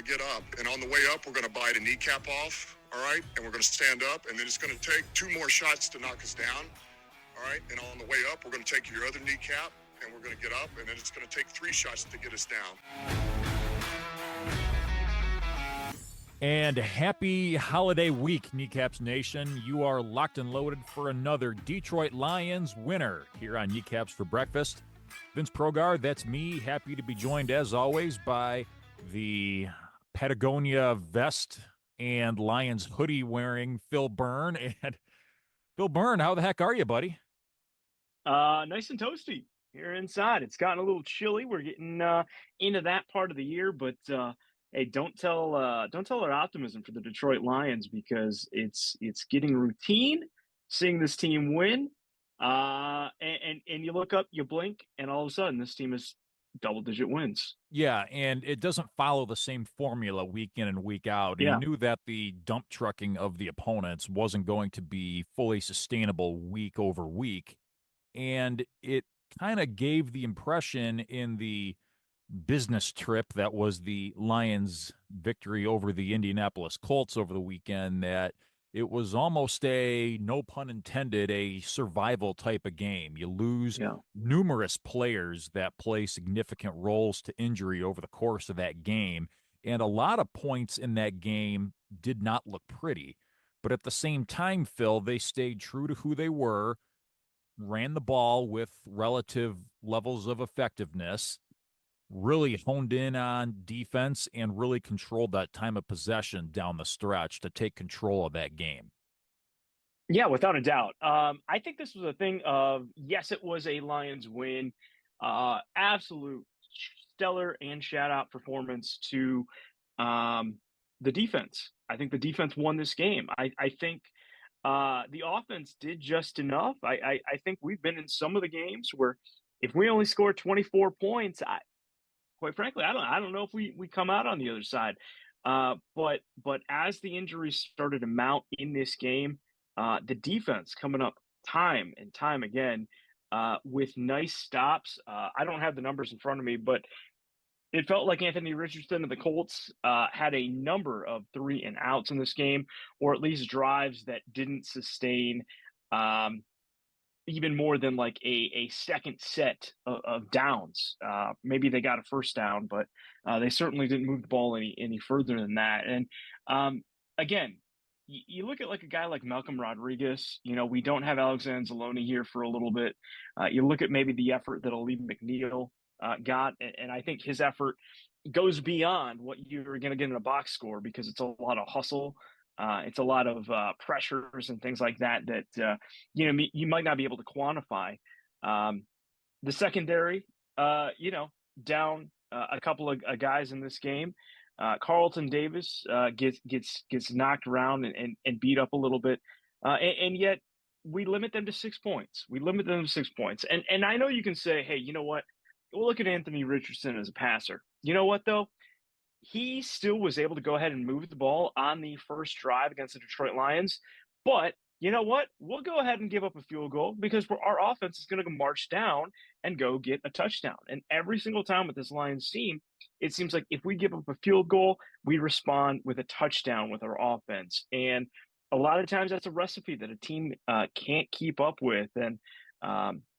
get up. And on the way up, we're going to bite a kneecap off, all right? And we're going to stand up, and then it's going to take 2 more shots to knock us down, all right? And on the way up, we're going to take your other kneecap, and we're going to get up, and then it's going to take 3 shots to get us down. And happy holiday week, Kneecaps Nation. You are locked and loaded for another Detroit Lions winner here on Kneecaps for Breakfast. Vince Progar, that's me. Happy to be joined, as always, by the Patagonia vest and Lions hoodie wearing Phil Byrne. And Phil Byrne, how the heck are you, buddy? Nice and toasty here inside. It's gotten a little chilly. We're getting into that part of the year, but hey, don't tell our optimism for the Detroit Lions, because it's getting routine seeing this team win. And you look up, you blink, and all of a sudden this team is double-digit wins. Yeah, and it doesn't follow the same formula week in and week out. Yeah. You knew that the dump trucking of the opponents wasn't going to be fully sustainable week over week. And it kind of gave the impression in the business trip that was the Lions' victory over the Indianapolis Colts over the weekend that it was almost a, no pun intended, a survival type of game. You lose numerous players that play significant roles to injury over the course of that game. And a lot of points in that game did not look pretty. But at the same time, Phil, they stayed true to who they were, ran the ball with relative levels of effectiveness, really honed in on defense, and really controlled that time of possession down the stretch to take control of that game. Yeah, without a doubt. I think this was a thing of, yes, it was a Lions win. Absolute stellar and shout-out performance to the defense. I think the defense won this game. I think the offense did just enough. I think we've been in some of the games where if we only score 24 points, quite frankly, I don't know if we come out on the other side. But as the injuries started to mount in this game, the defense coming up time and time again with nice stops. I don't have the numbers in front of me, but it felt like Anthony Richardson of the Colts had a number of 3 and outs in this game, or at least drives that didn't sustain even more than like a second set of downs. Maybe they got a first down, but they certainly didn't move the ball any further than that. And again, you look at like a guy like Malcolm Rodriguez. We don't have Alexander Zaloni here for a little bit. You look at maybe the effort that Aleem McNeil got, and I think his effort goes beyond what you're going to get in a box score, because it's a lot of hustle. It's a lot of pressures and things like that you might not be able to quantify. The secondary, down a couple of guys in this game. Carlton Davis gets knocked around and beat up a little bit, and yet we limit them to 6 points. And I know you can say, hey, you know what? We'll look at Anthony Richardson as a passer. You know what, though? He still was able to go ahead and move the ball on the first drive against the Detroit Lions. But you know what? We'll go ahead and give up a field goal, because our offense is going to march down and go get a touchdown. And every single time with this Lions team, it seems like if we give up a field goal, we respond with a touchdown with our offense. And a lot of times that's a recipe that a team can't keep up with. And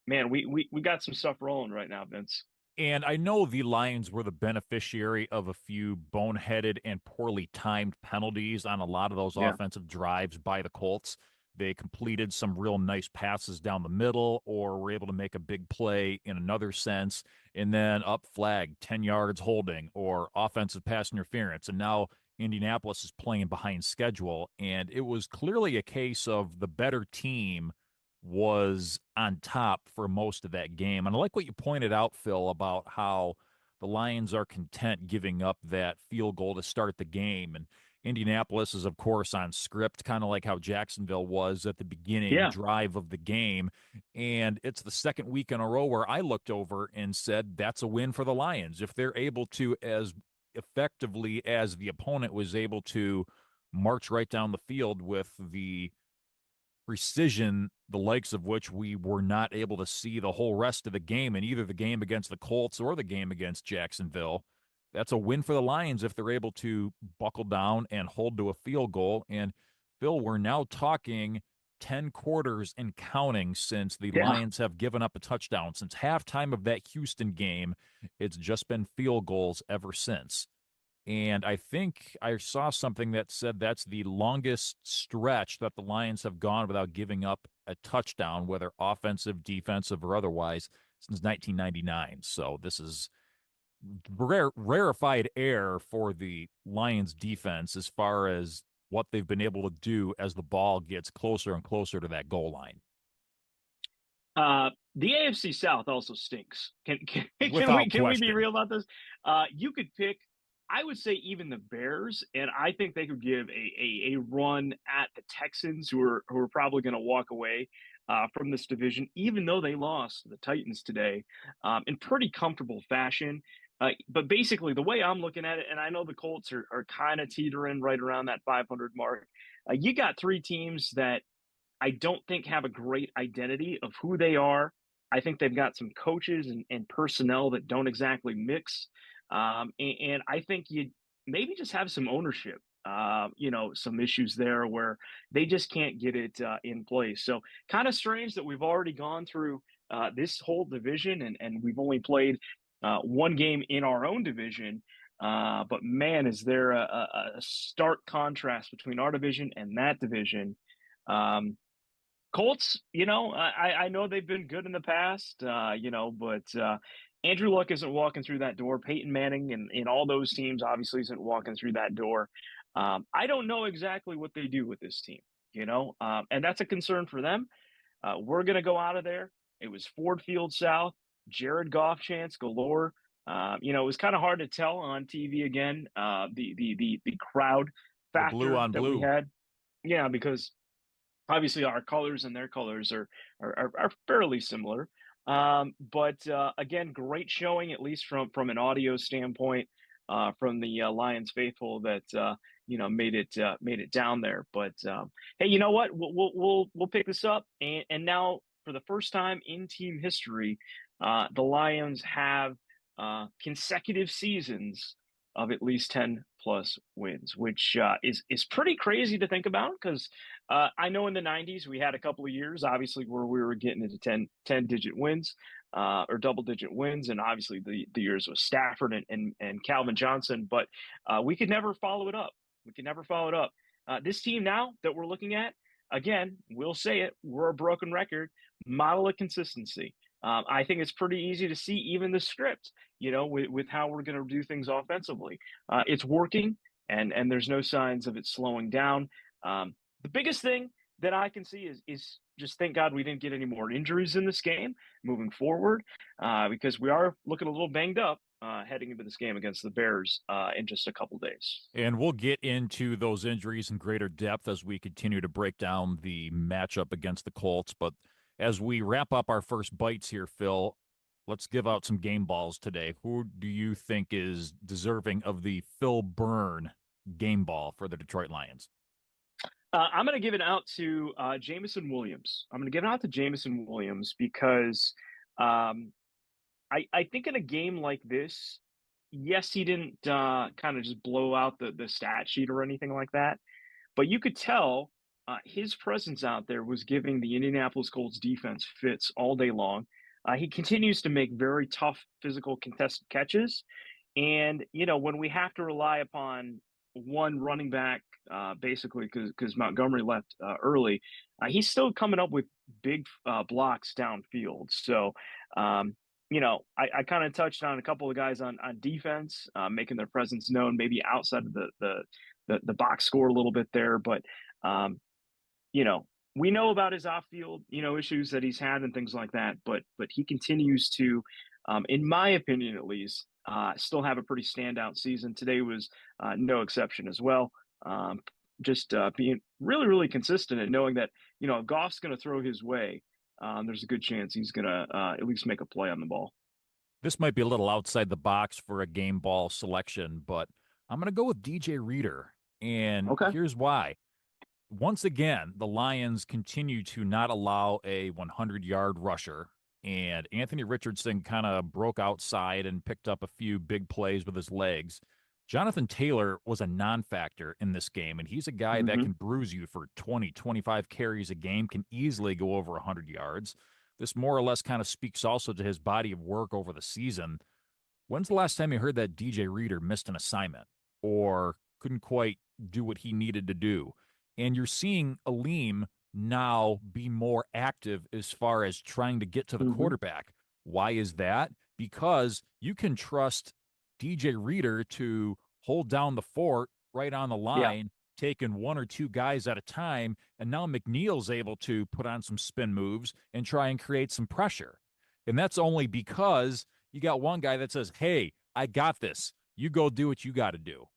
man, we got some stuff rolling right now, Vince. And I know the Lions were the beneficiary of a few boneheaded and poorly timed penalties on a lot of those offensive drives by the Colts. They completed some real nice passes down the middle, or were able to make a big play in another sense, and then up flag, 10 yards holding, or offensive pass interference. And now Indianapolis is playing behind schedule. And it was clearly a case of the better team was on top for most of that game. And I like what you pointed out, Phil, about how the Lions are content giving up that field goal to start the game. And Indianapolis is, of course, on script, kind of like how Jacksonville was at the beginning drive of the game. And it's the second week in a row where I looked over and said, that's a win for the Lions. If they're able to, as effectively as the opponent was able to, march right down the field with the precision, the likes of which we were not able to see the whole rest of the game, in either the game against the Colts or the game against Jacksonville, that's a win for the Lions if they're able to buckle down and hold to a field goal. And Phil, we're now talking 10 quarters and counting since the Yeah. Lions have given up a touchdown. Since halftime of that Houston game, it's just been field goals ever since. And I think I saw something that said that's the longest stretch that the Lions have gone without giving up a touchdown, whether offensive, defensive, or otherwise, since 1999. So this is rarefied air for the Lions defense as far as what they've been able to do as the ball gets closer and closer to that goal line. The AFC South also stinks. Without Can we be question. real about this? You could pick, I would say, even the Bears, and I think they could give a run at the Texans, who are probably going to walk away from this division, even though they lost to the Titans today in pretty comfortable fashion. But basically, the way I'm looking at it, and I know the Colts are kind of teetering right around that 500 mark. You got three teams that I don't think have a great identity of who they are. I think they've got some coaches and personnel that don't exactly mix. And I think you maybe just have some ownership, some issues there where they just can't get it in place. So kind of strange that we've already gone through this whole division and we've only played one game in our own division. But man, is there a stark contrast between our division and that division. Colts, I know they've been good in the past, but Andrew Luck isn't walking through that door. Peyton Manning and all those teams obviously isn't walking through that door. I don't know exactly what they do with this team, and that's a concern for them. We're going to go out of there. It was Ford Field South, Jared Goff chance galore. It was kind of hard to tell on TV again, the crowd The blue factor on that we blue. had. Yeah, because obviously our colors and their colors are fairly similar. But again, great showing, at least from an audio standpoint, from the Lions faithful that made it down there. But hey, you know what? We'll pick this up, and now for the first time in team history, the Lions have consecutive seasons of at least 10 plus wins, which is pretty crazy to think about because I know in the 90s we had a couple of years, obviously, where we were getting into 10 digit wins or double digit wins. And obviously the years with Stafford and Calvin Johnson, but we could never follow it up. We could never follow it up. This team now that we're looking at, again, we'll say it, we're a broken record, model of consistency. I think it's pretty easy to see even the script, with how we're going to do things offensively. It's working, and there's no signs of it slowing down. The biggest thing that I can see is just thank God we didn't get any more injuries in this game moving forward, because we are looking a little banged up heading into this game against the Bears in just a couple days. And we'll get into those injuries in greater depth as we continue to break down the matchup against the Colts. But as we wrap up our first bites here, Phil, let's give out some game balls today. Who do you think is deserving of the Phil Byrne game ball for the Detroit Lions? I'm going to give it out to Jameson Williams. I'm going to give it out to Jameson Williams because I think in a game like this, yes, he didn't kind of just blow out the stat sheet or anything like that, but you could tell his presence out there was giving the Indianapolis Colts defense fits all day long. He continues to make very tough physical contested catches. And, when we have to rely upon one running back, basically because Montgomery left early, he's still coming up with big blocks downfield. So, I kind of touched on a couple of guys on defense, making their presence known, maybe outside of the box score a little bit there. But, we know about his off-field, issues that he's had and things like that. But he continues to, in my opinion at least, still have a pretty standout season. Today was no exception as well. Just being really, really consistent and knowing that, if Goff's going to throw his way, there's a good chance he's going to at least make a play on the ball. This might be a little outside the box for a game ball selection, but I'm going to go with DJ Reader. And Okay. here's why. Once again, the Lions continue to not allow a 100-yard rusher. and Anthony Richardson kind of broke outside and picked up a few big plays with his legs. Jonathan Taylor was a non-factor in this game, and he's a guy that Hmm. can bruise you for 20, 25 carries a game, can easily go over 100 yards. This more or less kind of speaks also to his body of work over the season. When's the last time you heard that DJ Reader missed an assignment or couldn't quite do what he needed to do? And you're seeing Aleem now be more active as far as trying to get to the Hmm. quarterback. Why is that? Because you can trust DJ Reader to hold down the fort right on the Yeah. line, taking one or two guys at a time. And now McNeil's able to put on some spin moves and try and create some pressure. And that's only because you got one guy that says, "Hey, I got this. You go do what you got to do."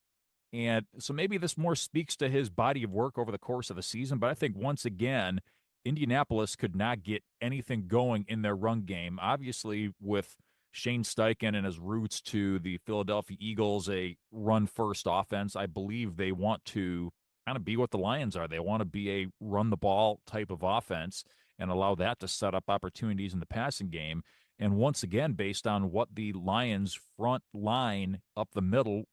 And so maybe this more speaks to his body of work over the course of the season. But I think once again, Indianapolis could not get anything going in their run game. Obviously, with Shane Steichen and his roots to the Philadelphia Eagles, a run first offense, I believe they want to kind of be what the Lions are. They want to be a run the ball type of offense and allow that to set up opportunities in the passing game. And once again, based on what the Lions front line up the middle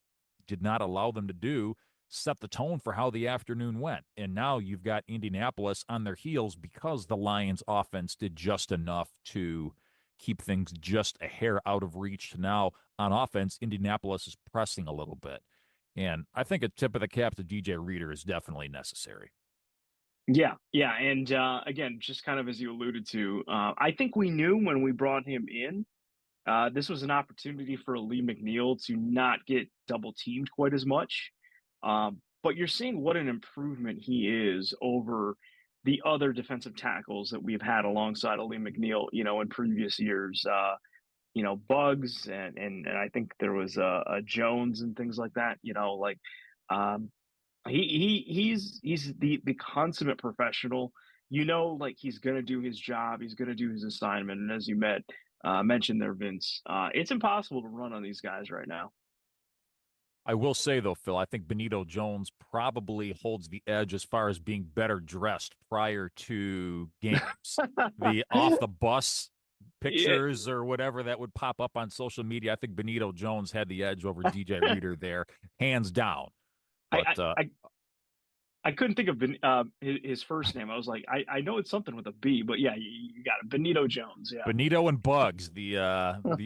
did not allow them to do, set the tone for how the afternoon went. And now you've got Indianapolis on their heels because the Lions offense did just enough to keep things just a hair out of reach. Now on offense, Indianapolis is pressing a little bit. And I think a tip of the cap to DJ Reader is definitely necessary. Yeah, yeah, and again, just kind of as you alluded to, I think we knew when we brought him in, this was an opportunity for Lee McNeil to not get double teamed quite as much. But you're seeing what an improvement he is over the other defensive tackles that we've had alongside Lee McNeil, in previous years. Bugs and I think there was a Jones and things like that. Um, he's the consummate professional. Like he's gonna do his job, he's gonna do his assignment. And as you mentioned there, Vince, it's impossible to run on these guys right now. I will say though, Phil, I think Benito Jones probably holds the edge as far as being better dressed prior to games. The off the bus Yeah, pictures or whatever that would pop up on social media, I think Benito Jones had the edge over DJ Reader there, hands down. I, But I I I couldn't think of his first name. I was like, I know it's something with a B, but yeah, you got it, Benito Jones. Yeah, Benito and Bugs, the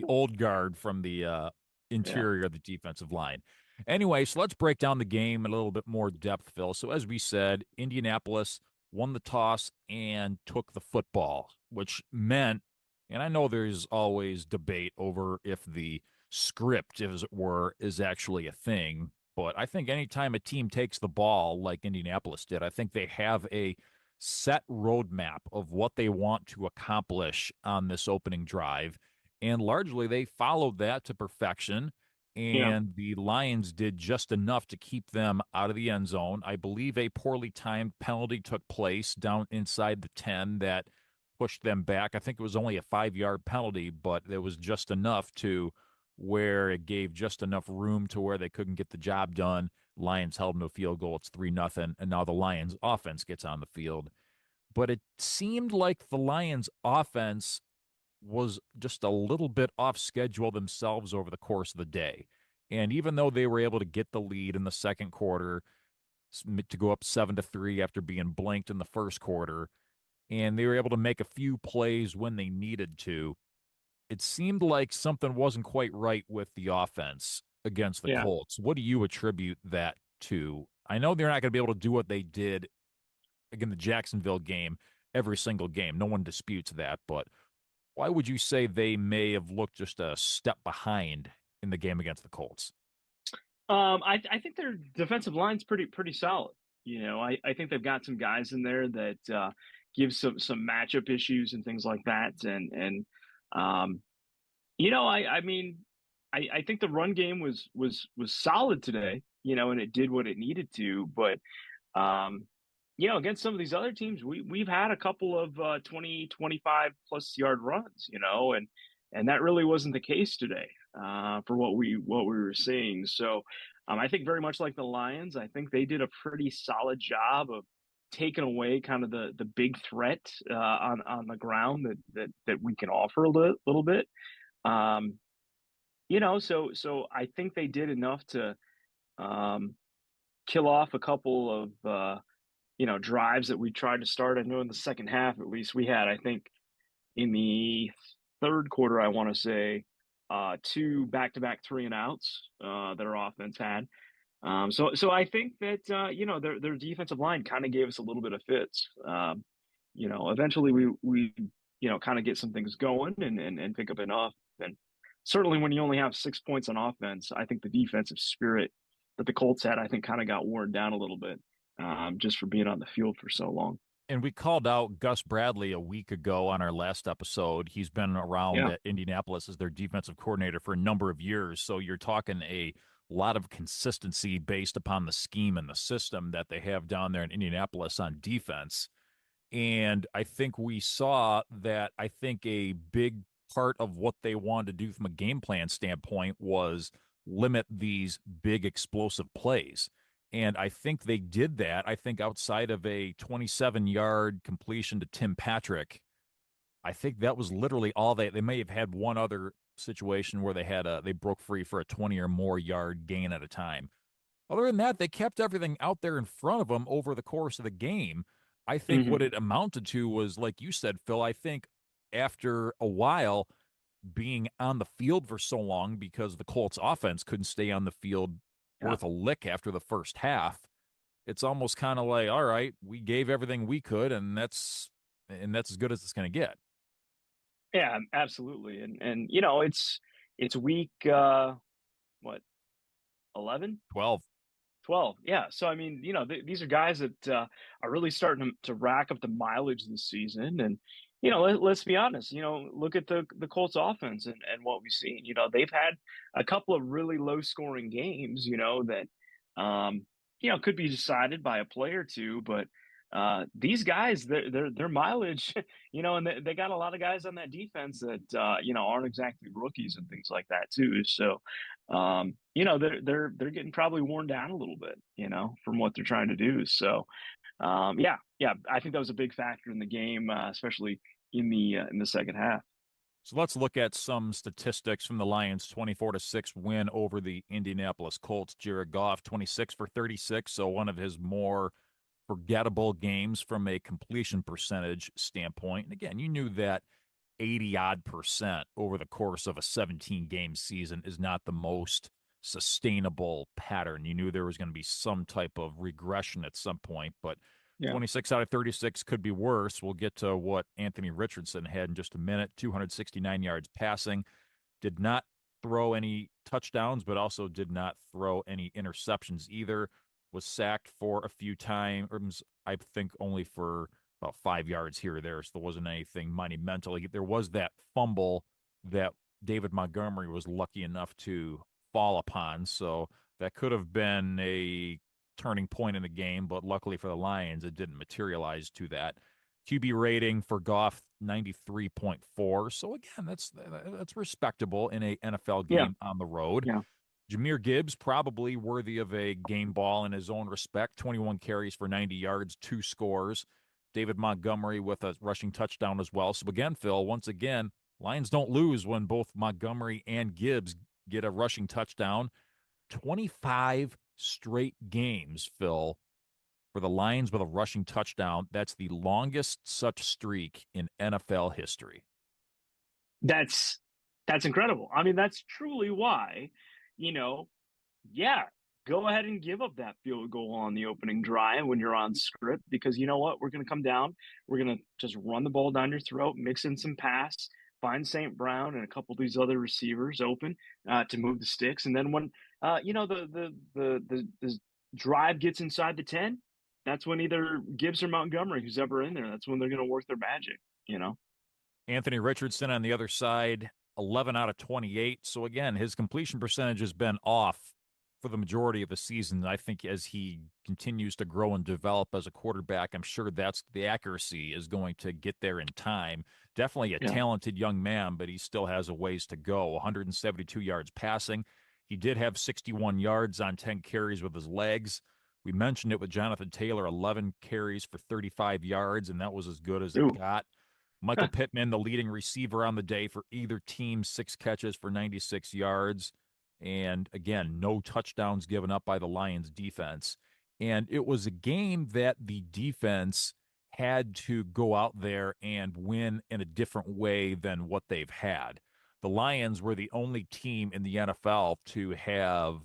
old guard from the yeah, interior of the defensive line. Anyway, so let's break down the game in a little bit more depth, Phil. So as we said, Indianapolis won the toss and took the football, which meant, and I know there's always debate over if the script, as it were, is actually a thing. But I think anytime a team takes the ball like Indianapolis did, I think they have a set roadmap of what they want to accomplish on this opening drive. And largely they followed that to perfection. yeah, And the Lions did just enough to keep them out of the end zone. I believe a poorly timed penalty took place down inside the 10 that pushed them back. I think it was only a 5-yard penalty, but it was just enough to where it gave just enough room to where they couldn't get the job done. Lions held them to a field goal. It's 3-0. And now the Lions offense gets on the field. But it seemed like the Lions offense was just a little bit off schedule themselves over the course of the day. And even though they were able to get the lead in the second quarter to go up 7-3 after being blanked in the first quarter, and they were able to make a few plays when they needed to, it seemed like something wasn't quite right with the offense against the yeah. Colts. What do you attribute that to? I know they're not going to be able to do what they did again the Jacksonville game every single game. No one disputes that, but why would you say they may have looked just a step behind in the game against the Colts? I think their defensive line's pretty solid. I think they've got some guys in there that give some matchup issues and things like that. And um, I mean, I think the run game was solid today. And it did what it needed to. But um, against some of these other teams, we've had a couple of 20, 25 plus yard runs. And that really wasn't the case today for what we were seeing. So I think very much like the Lions, I think they did a pretty solid job of taken away kind of the big threat on the ground that we can offer a little bit. Um, so I think they did enough to um, kill off a couple of drives that we tried to start. I know in the second half, at least, we had, I think, in the third quarter, I want to say, two back-to-back three and outs that our offense had. So I think that their defensive line kind of gave us a little bit of fits. Eventually we kind of get some things going and pick up enough. And certainly when you only have 6 points on offense, I think the defensive spirit that the Colts had, I think, kind of got worn down a little bit just for being on the field for so long. And we called out Gus Bradley a week ago on our last episode. He's been around Yeah. at Indianapolis as their defensive coordinator for a number of years. So you're talking a lot of consistency based upon the scheme and the system that they have down there in Indianapolis on defense. And I think we saw that. I think a big part of what they wanted to do from a game plan standpoint was limit these big explosive plays. And I think they did that. I think outside of a 27-yard completion to Tim Patrick, I think that was literally all they may have had one other situation where they broke free for a 20 or more yard gain at a time. Other than that, they kept everything out there in front of them over the course of the game. I think what Hmm. it amounted to was, like you said, Phil, I think after a while being on the field for so long because the Colts offense couldn't stay on the field Yeah. worth a lick after the first half, it's almost kind of like, all right, we gave everything we could, and that's as good as it's going to get. Yeah, absolutely. And it's week what, 11? 12. 12. Yeah. So I mean, these are guys that are really starting to rack up the mileage this season. And let's be honest. Look at the Colts offense and what we've seen. They've had a couple of really low scoring games. That could be decided by a play or two, but. These guys, their mileage, and they got a lot of guys on that defense that aren't exactly rookies and things like that too. So, they're getting probably worn down a little bit, from what they're trying to do. So, yeah, I think that was a big factor in the game, especially in the second half. So let's look at some statistics from the Lions' 24-6 win over the Indianapolis Colts. Jared Goff, 26 for 36, so one of his more forgettable games from a completion percentage standpoint. And again, you knew that 80 odd percent over the course of a 17 game season is not the most sustainable pattern. You knew there was going to be some type of regression at some point, but Yeah. 26 out of 36 could be worse. We'll get to what Anthony Richardson had in just a minute. 269 yards passing, did not throw any touchdowns, but also did not throw any interceptions either. Was sacked for a few times, I think only for about 5 yards here or there, so there wasn't anything monumental. There was that fumble that David Montgomery was lucky enough to fall upon, so that could have been a turning point in the game, but luckily for the Lions, it didn't materialize to that. QB rating for Goff, 93.4. So again, that's respectable in a NFL Yeah. game on the road. Yeah. Jahmyr Gibbs, probably worthy of a game ball in his own respect. 21 carries for 90 yards, 2 scores. David Montgomery with a rushing touchdown as well. So again, Phil, once again, Lions don't lose when both Montgomery and Gibbs get a rushing touchdown. 25 straight games, Phil, for the Lions with a rushing touchdown. That's the longest such streak in NFL history. That's incredible. I mean, that's truly why, yeah, go ahead and give up that field goal on the opening drive when you're on script, because you know what? We're going to come down. We're going to just run the ball down your throat, mix in some pass, find St. Brown and a couple of these other receivers open to move the sticks. And then when, the drive gets inside the 10, that's when either Gibbs or Montgomery, who's ever in there, that's when they're going to work their magic. Anthony Richardson on the other side, 11 out of 28. So again, his completion percentage has been off for the majority of the season. I think as he continues to grow and develop as a quarterback, I'm sure that's the accuracy is going to get there in time. Definitely a Yeah. talented young man, but he still has a ways to go. 172 yards passing. He did have 61 yards on 10 carries with his legs. We mentioned it with Jonathan Taylor, 11 carries for 35 yards, and that was as good as it Ooh. got. Michael Pittman, the leading receiver on the day for either team, 6 catches for 96 yards. And again, no touchdowns given up by the Lions defense. And it was a game that the defense had to go out there and win in a different way than what they've had. The Lions were the only team in the NFL to have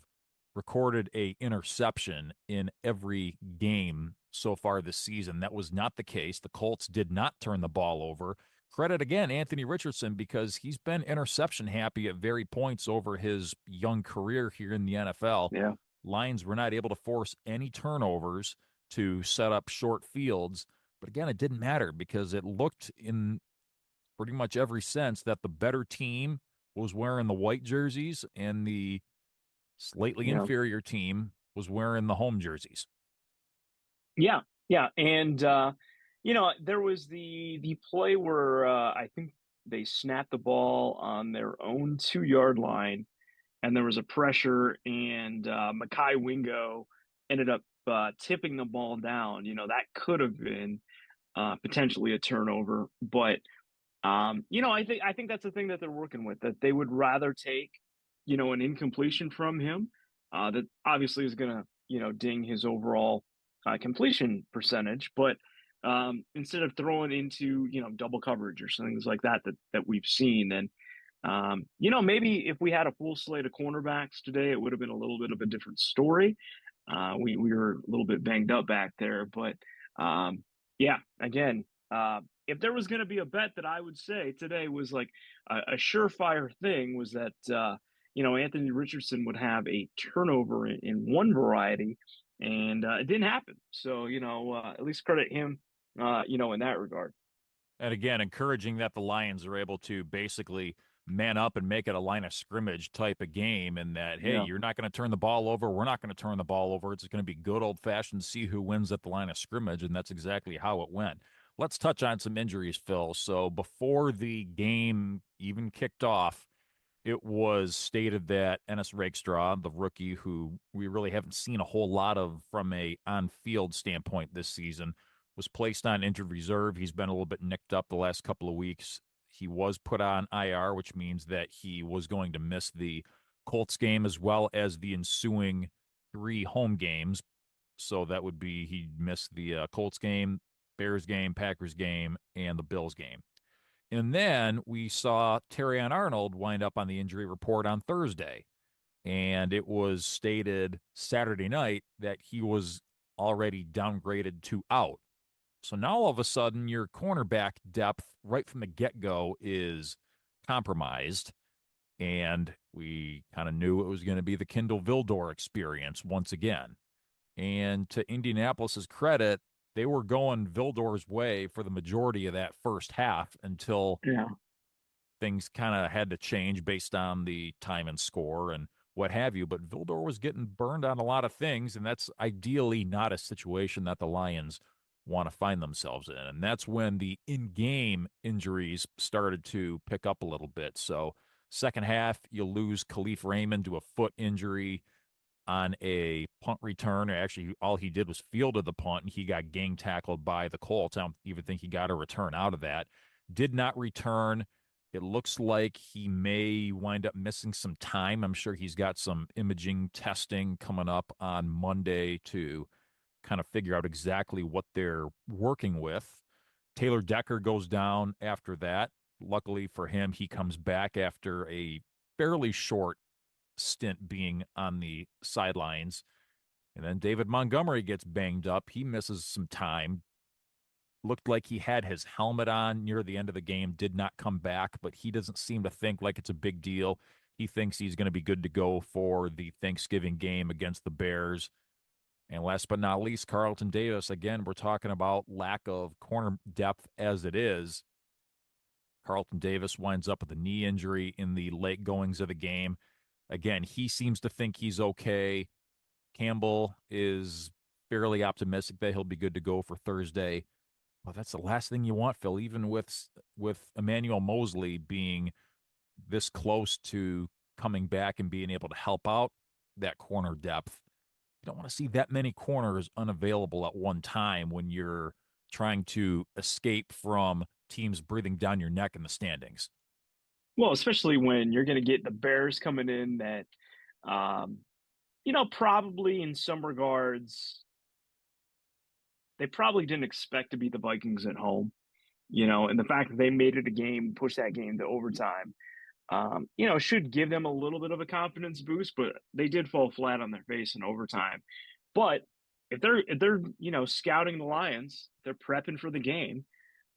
recorded a interception in every game so far this season. That was not the case. The Colts did not turn the ball over. Credit again Anthony Richardson, because he's been interception happy at very points over his young career here in the NFL. Yeah. Lions were not able to force any turnovers to set up short fields. But again, it didn't matter because it looked in pretty much every sense that the better team was wearing the white jerseys and the slightly Yeah. inferior team was wearing the home jerseys. Yeah. Yeah. And there was the play where I think they snapped the ball on their own 2-yard line, and there was a pressure, and Makai Wingo ended up tipping the ball down. That could have been potentially a turnover, but I think that's the thing that they're working with, that they would rather take, an incompletion from him, that obviously is going to, ding his overall completion percentage, but instead of throwing into, double coverage or things like that we've seen. And maybe if we had a full slate of cornerbacks today, it would have been a little bit of a different story. We were a little bit banged up back there, but yeah, again, if there was going to be a bet that I would say today was like a surefire thing, was that Anthony Richardson would have a turnover in one variety, and it didn't happen. So at least credit him, in that regard. And again, encouraging that the Lions are able to basically man up and make it a line of scrimmage type of game, and that, hey, Yeah. you're not going to turn the ball over. We're not going to turn the ball over. It's going to be good old fashioned see who wins at the line of scrimmage. And that's exactly how it went. Let's touch on some injuries, Phil. So before the game even kicked off, it was stated that Ennis Rakestraw, the rookie who we really haven't seen a whole lot of from a on-field standpoint this season, was placed on injured reserve. He's been a little bit nicked up the last couple of weeks. He was put on IR, which means that he was going to miss the Colts game as well as the ensuing 3 home games. So that would be he'd miss the Colts game, Bears game, Packers game, and the Bills game. And then we saw Terrion Arnold wind up on the injury report on Thursday. And it was stated Saturday night that he was already downgraded to out. So now all of a sudden, your cornerback depth right from the get-go is compromised. And we kind of knew it was going to be the Kindle Vildor experience once again. And to Indianapolis's credit, they were going Vildor's way for the majority of that first half until Yeah. things kind of had to change based on the time and score and what have you. But Vildor was getting burned on a lot of things, and that's ideally not a situation that the Lions want to find themselves in. And that's when the in-game injuries started to pick up a little bit. So second half, you lose Khalif Raymond to a foot injury on a punt return. Actually, all he did was fielded the punt, and he got gang tackled by the Colts. I don't even think he got a return out of that. Did not return. It looks like he may wind up missing some time. I'm sure he's got some imaging testing coming up on Monday to kind of figure out exactly what they're working with. Taylor Decker goes down after that. Luckily for him, he comes back after a fairly short stint being on the sidelines. And then David Montgomery gets banged up. He misses some time. Looked like he had his helmet on near the end of the game, did not come back, but he doesn't seem to think like it's a big deal. He thinks he's going to be good to go for the Thanksgiving game against the Bears. And last but not least, Carlton Davis. Again, we're talking about lack of corner depth as it is. Carlton Davis winds up with a knee injury in the late goings of the game. Again, he seems to think he's okay. Campbell is fairly optimistic that he'll be good to go for Thursday. Well, that's the last thing you want, Phil, even with Emmanuel Mosley being this close to coming back and being able to help out that corner depth. don't want to see that many corners unavailable at one time when you're trying to escape from teams breathing down your neck in the standings. Well, especially when you're going to get the Bears coming in that, um, probably in some regards, they probably didn't expect to beat the Vikings at home, and the fact that they made it a game, pushed that game to overtime, should give them a little bit of a confidence boost, but they did fall flat on their face in overtime. But if they're scouting the Lions, they're prepping for the game.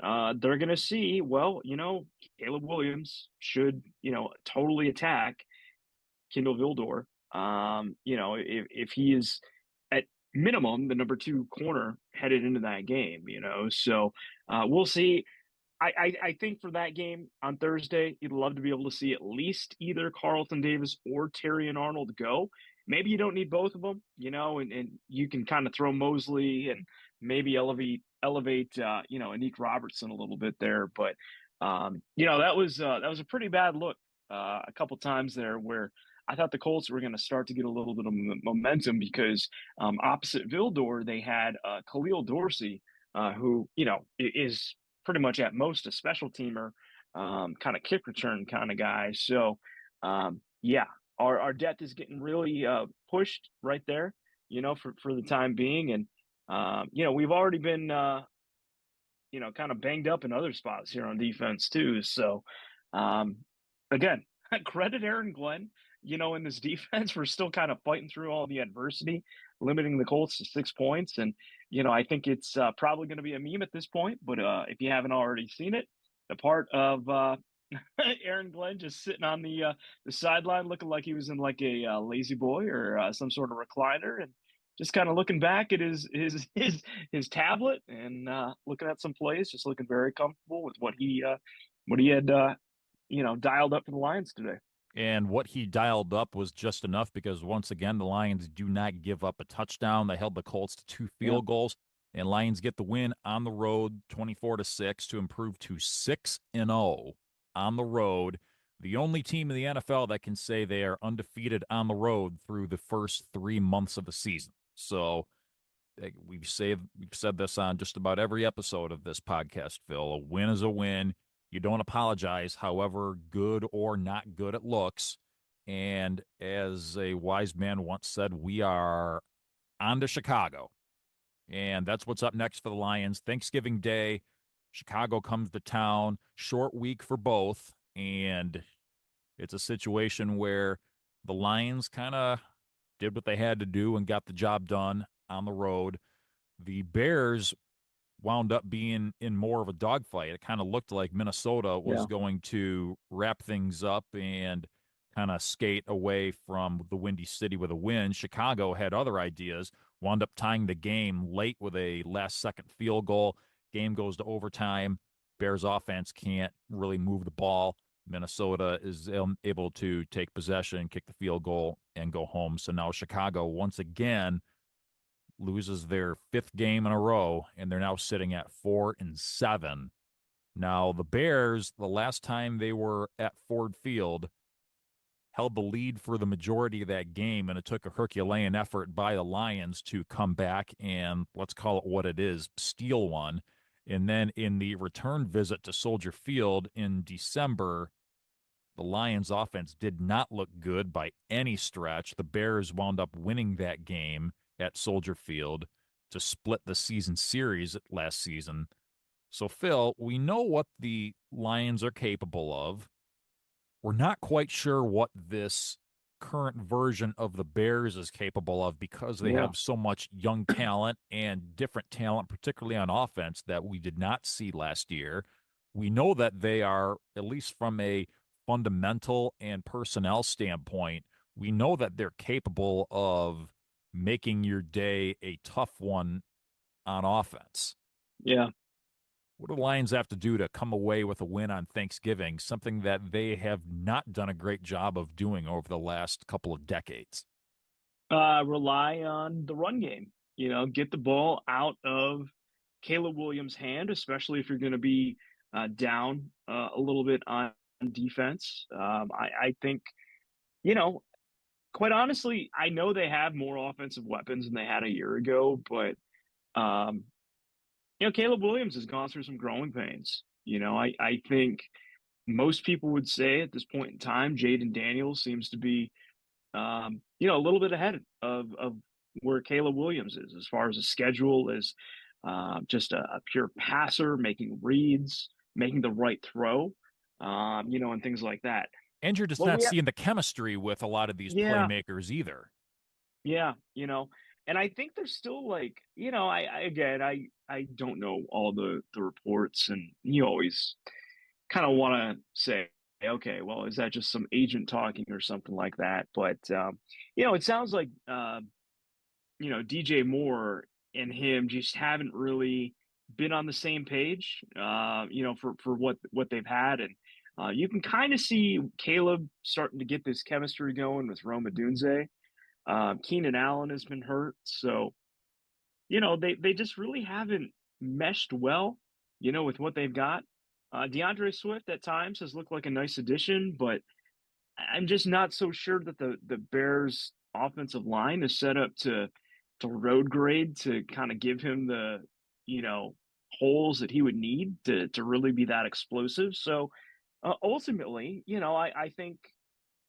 They're gonna see, well, Caleb Williams should, totally attack Kindle Vildor. If he is at minimum the number 2 corner headed into that game, so we'll see. I think for that game on Thursday, you'd love to be able to see at least either Carlton Davis or Terry and Arnold go. Maybe you don't need both of them, and you can kind of throw Mosley and maybe elevate Anik Robertson a little bit there. But that was a pretty bad look a couple times there where I thought the Colts were going to start to get a little bit of momentum because opposite Vildor they had Khalil Dorsey, who is pretty much at most a special teamer, kind of kick return kind of guy. So, yeah, our depth is getting really pushed right there, for the time being. And, we've already been, kind of banged up in other spots here on defense too. So, again, credit Aaron Glenn, in this defense. We're still kind of fighting through all the adversity, limiting the Colts to 6 points. And, I think it's probably going to be a meme at this point. But if you haven't already seen it, the part of Aaron Glenn just sitting on the sideline looking like he was in like a lazy boy or some sort of recliner and just kind of looking back at his tablet and looking at some plays, just looking very comfortable with what he had dialed up for the Lions today. And what he dialed up was just enough because once again, the Lions do not give up a touchdown. They held the Colts to 2 field goals, and Lions get the win on the road, 24-6, to improve to 6-0 on the road. The only team in the NFL that can say they are undefeated on the road through the first 3 months of the season. So we've said this on just about every episode of this podcast, Phil. A win is a win. You don't apologize, however good or not good it looks. And as a wise man once said, we are on to Chicago. And that's what's up next for the Lions. Thanksgiving Day, Chicago comes to town. Short week for both. And it's a situation where the Lions kind of did what they had to do and got the job done on the road. The Bears wound up being in more of a dogfight. It kind of looked like Minnesota was going to wrap things up and kind of skate away from the Windy City with a win. Chicago had other ideas, wound up tying the game late with a last-second field goal. Game goes to overtime. Bears offense can't really move the ball. Minnesota is able to take possession, kick the field goal, and go home. So now Chicago, once again, loses their 5th game in a row, and they're now sitting at 4-7. Now, the Bears, the last time they were at Ford Field, held the lead for the majority of that game, and it took a Herculean effort by the Lions to come back and, let's call it what it is, steal one. And then in the return visit to Soldier Field in December, the Lions offense did not look good by any stretch. The Bears wound up winning that game at Soldier Field to split the season series last season. So, Phil, we know what the Lions are capable of. We're not quite sure what this current version of the Bears is capable of because they have so much young talent and different talent, particularly on offense, that we did not see last year. We know that they are, at least from a fundamental and personnel standpoint, we know that they're capable of making your day a tough one on offense. Yeah. What do the Lions have to do to come away with a win on Thanksgiving, something that they have not done a great job of doing over the last couple of decades? Rely on the run game. Get the ball out of Caleb Williams' hand, especially if you're going to be down a little bit on defense. I think, quite honestly, I know they have more offensive weapons than they had a year ago, but um, Caleb Williams has gone through some growing pains. I think most people would say at this point in time, Jaden Daniels seems to be, a little bit ahead of where Caleb Williams is as far as a schedule, as just a pure passer, making reads, making the right throw, and things like that. And you're just Well, not seeing the chemistry with a lot of these yeah, playmakers either. yeah, and I think there's still like, I don't know all the reports, and you always kind of want to say, okay, well, is that just some agent talking or something like that? But it sounds like DJ Moore and him just haven't really been on the same page, for what they've had, and you can kind of see Caleb starting to get this chemistry going with Roma Dunze. Keenan Allen has been hurt, so they just really haven't meshed well, with what they've got. DeAndre Swift at times has looked like a nice addition, but I'm just not so sure that the Bears offensive line is set up to road grade to kind of give him the, you know, holes that he would need to really be that explosive. So ultimately, I think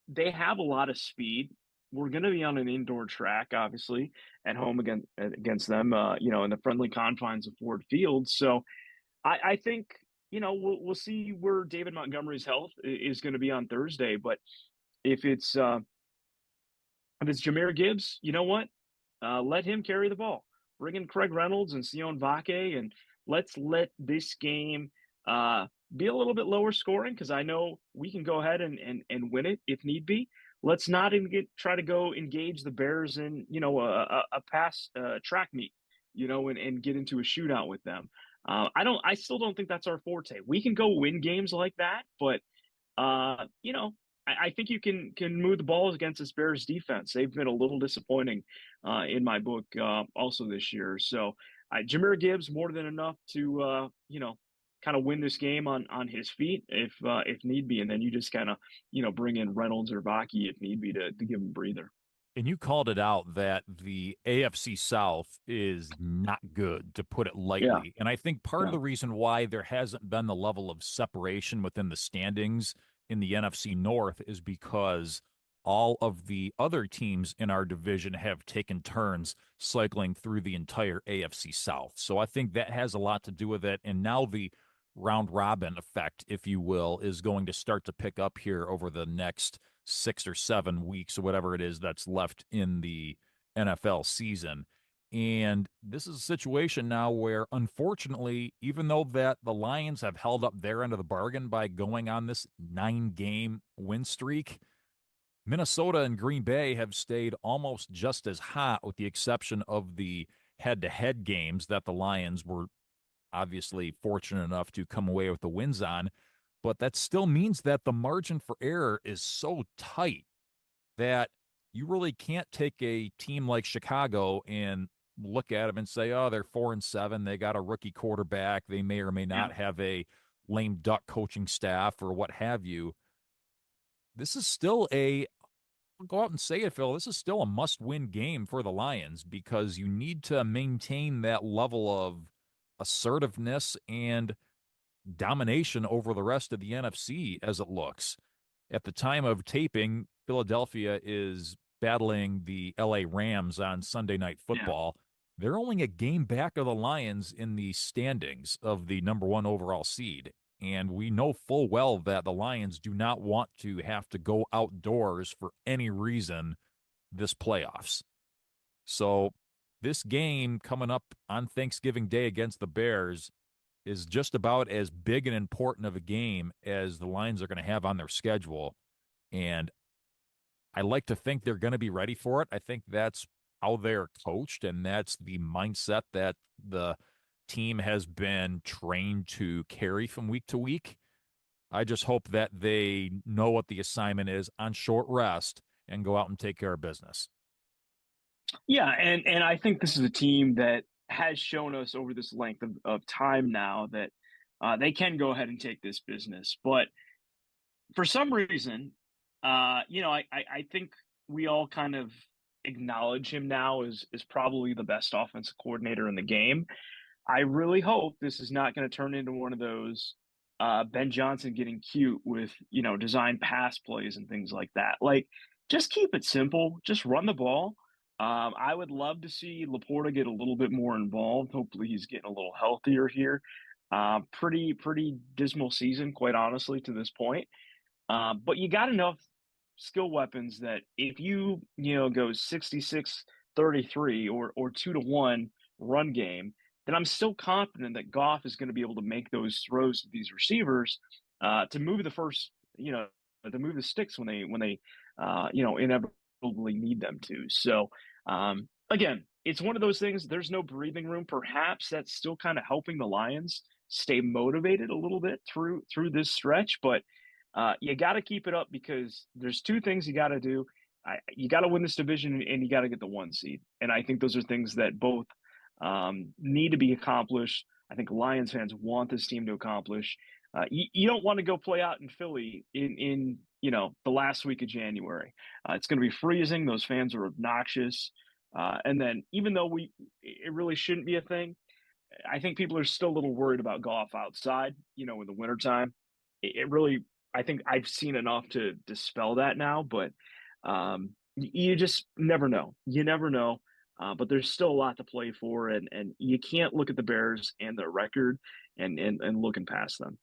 they have a lot of speed. We're going to be on an indoor track, obviously, at home against them, in the friendly confines of Ford Field. So I think we'll see where David Montgomery's health is going to be on Thursday. But if it's uh, if it's Jameer Gibbs, you know what? Let him carry the ball. Bring in Craig Reynolds and Sion Vake, and let's let this game be a little bit lower scoring, because I know we can go ahead and win it if need be. Let's not even try to go engage the Bears in a pass track meet, and get into a shootout with them. I still don't think that's our forte. We can go win games like that, but I think you can move the balls against this Bears defense. They've been a little disappointing in my book also this year. So Jahmyr Gibbs more than enough to kind of win this game on his feet if need be, and then you just kind of bring in Reynolds or Vaki if need be to give him a breather. And you called it out that the AFC South is not good, to put it Yeah, lightly. And I think part of yeah, the reason why there hasn't been the level of separation within the standings in the NFC North is because all of the other teams in our division have taken turns cycling through the entire AFC South. So I think that has a lot to do with it. And now the round robin effect, if you will, is going to start to pick up here over the next 6 or 7 weeks or whatever it is that's left in the NFL season. And this is a situation now where, unfortunately, even though that the Lions have held up their end of the bargain by going on this 9-game win streak, Minnesota and Green Bay have stayed almost just as hot, with the exception of the head-to-head games that the Lions were obviously fortunate enough to come away with the wins on. But that still means that the margin for error is so tight that you really can't take a team like Chicago and look at them and say, oh, they're 4-7. They got a rookie quarterback. They may or may yeah, not have a lame duck coaching staff or what have you. This is still I'll go out and say it, Phil. This is still a must-win game for the Lions, because you need to maintain that level of assertiveness and domination over the rest of the NFC as it looks. At the time of taping, Philadelphia is battling the LA Rams on Sunday Night yeah. Football. They're only a game back of the Lions in the standings of the number one overall seed. And we know full well that the Lions do not want to have to go outdoors for any reason this playoffs. So this game coming up on Thanksgiving Day against the Bears is just about as big and important of a game as the Lions are going to have on their schedule. And I like to think they're going to be ready for it. I think that's how they're coached, and that's the mindset that the team has been trained to carry from week to week. I just hope that they know what the assignment is on short rest and go out and take care of business. Yeah, and I think this is a team that has shown us over this length of time now that they can go ahead and take this business. But for some reason, I think we all kind of acknowledge him now as probably the best offensive coordinator in the game. I really hope this is not going to turn into one of those Ben Johnson getting cute with, design pass plays and things like that. Like, just keep it simple. Just run the ball. I would love to see Laporta get a little bit more involved. Hopefully, he's getting a little healthier here. Pretty dismal season, quite honestly, to this point. But you got enough skill weapons that if go 66-33 or 2-1 run game, then I'm still confident that Goff is going to be able to make those throws to these receivers to move to move the sticks when they inevitably need them to. So again, it's one of those things. There's no breathing room. Perhaps that's still kind of helping the Lions stay motivated a little bit through this stretch, but you got to keep it up because there's two things you got to do. You got to win this division and you got to get the 1 seed. And I think those are things that both need to be accomplished. I think Lions fans want this team to accomplish. You don't want to go play out in Philly in the last week of January. It's going to be freezing. Those fans are obnoxious. And then even though it really shouldn't be a thing, I think people are still a little worried about golf outside, in the wintertime. It really, I think I've seen enough to dispel that now, but you just never know. You never know. But there's still a lot to play for, and you can't look at the Bears and their record and looking past them.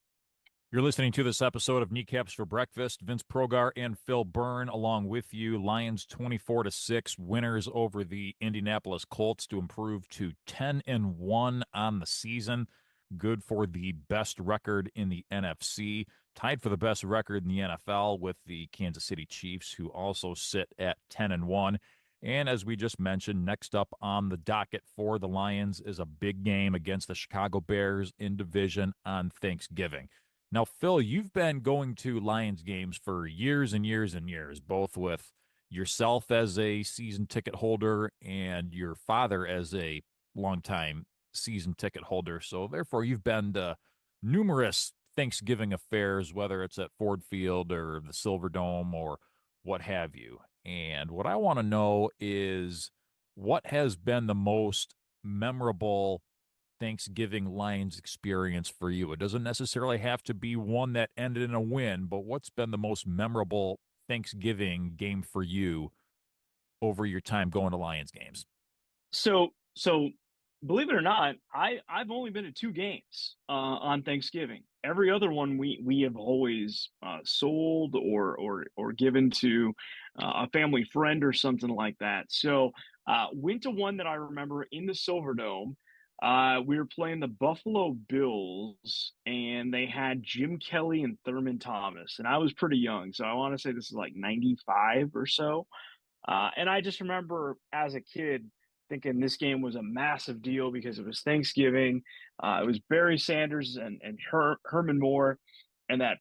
You're listening to this episode of Kneecaps for Breakfast. Vince Progar and Phil Byrne along with you. Lions 24-6 winners over the Indianapolis Colts to improve to 10-1 on the season. Good for the best record in the NFC. Tied for the best record in the NFL with the Kansas City Chiefs, who also sit at 10-1. And as we just mentioned, next up on the docket for the Lions is a big game against the Chicago Bears in division on Thanksgiving. Now, Phil, you've been going to Lions games for years and years and years, both with yourself as a season ticket holder and your father as a longtime season ticket holder. So therefore, you've been to numerous Thanksgiving affairs, whether it's at Ford Field or the Silverdome or what have you. And what I want to know is what has been the most memorable Thanksgiving Lions experience for you? It doesn't necessarily have to be one that ended in a win, but what's been the most memorable Thanksgiving game for you over your time going to Lions games? So believe it or not, I've only been to 2 games on Thanksgiving. Every other one we have always sold or given to a family friend or something like that. So went to one that I remember in the Silverdome. We were playing the Buffalo Bills, and they had Jim Kelly and Thurman Thomas, and I was pretty young, so I want to say this is like 95 or so. And I just remember as a kid thinking this game was a massive deal because it was Thanksgiving. It was Barry Sanders and Herman Moore and that